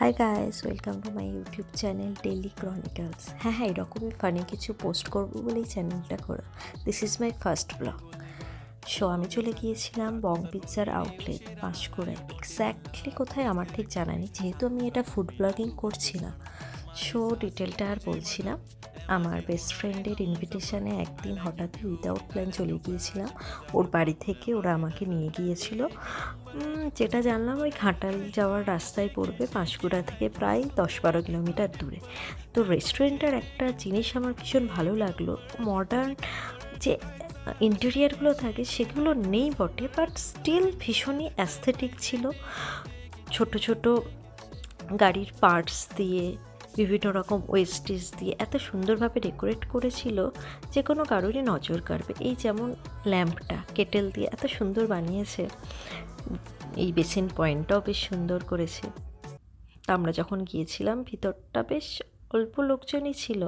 Hi guys, welcome to my YouTube channel daily Chronicles. হ্যাঁ, এরকমই funny কিছু post করবো বলেই চ্যানেলটা করা। This is my first blog. আমি চলে গিয়েছিলাম বং পিৎজার আউটলেট পাঁশকুড়ায়। এক্স্যাক্টলি কোথায় আমার ঠিক জানা নেই, যেহেতু আমি এটা ফুড ব্লগিং করছি না। ডিটেলটা আর বলছি না। আমার বেস্ট ফ্রেন্ডের ইনভিটেশানে একদিন হঠাৎই উইদাউট প্ল্যান চলে গিয়েছিলাম। ওর বাড়ি থেকে ওরা আমাকে নিয়ে গিয়েছিল। যেটা জানলাম ওই ঘাটাল যাওয়ার রাস্তায় পড়বে, পাঁশকুড়া থেকে প্রায় 10-12 কিলোমিটার দূরে। তো রেস্টুরেন্টের একটা জিনিস আমার ভীষণ ভালো লাগলো, মডার্ন যে ইন্টেরিয়ারগুলো থাকে সেগুলো নেই বটে, বাট স্টিল ভীষণই অ্যাস্থেটিক ছিল। ছোট ছোট গাড়ির পার্টস দিয়ে, বিভিন্ন রকম ওয়েস্টেজ দিয়ে এত সুন্দরভাবে ডেকোরেট করেছিল যে কোনো কারোরই নজর কাড়বে। এই যেমন ল্যাম্পটা কেটেল দিয়ে এত সুন্দর বানিয়েছে, এই বেসিন পয়েন্টটাও বেশ সুন্দর করেছে। তা আমরা যখন গিয়েছিলাম ভিতরটা বেশ অল্প লোকজনই ছিল,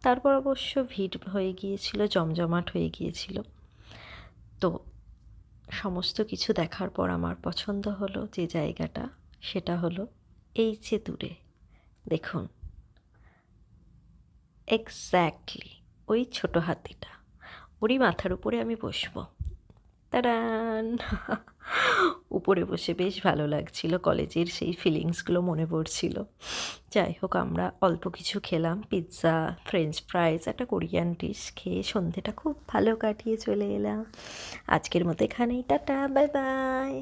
তারপর অবশ্য ভিড় হয়ে গিয়েছিল, জমজমাট হয়ে গিয়েছিল। তো সমস্ত কিছু দেখার পর আমার পছন্দ হলো যে জায়গাটা, সেটা হলো এই যে দূরে দেখুন, এক্স্যাক্টলি ওই ছোট হাতিটা, ওরই মাথার উপরে আমি বসবো। তারান উপরে বসে বেশ ভালো লাগছিল, কলেজের সেই ফিলিংসগুলো মনে পড়ছিল। যাই হোক, আমরা অল্প কিছু খেলাম, পিৎজা, ফ্রেঞ্চ ফ্রাইজ, একটা কোরিয়ান ডিশ খেয়ে সন্ধেটা খুব ভালো কাটিয়ে চলে এলাম। আজকের মতো এখানেই, টাটা, বাই বাই।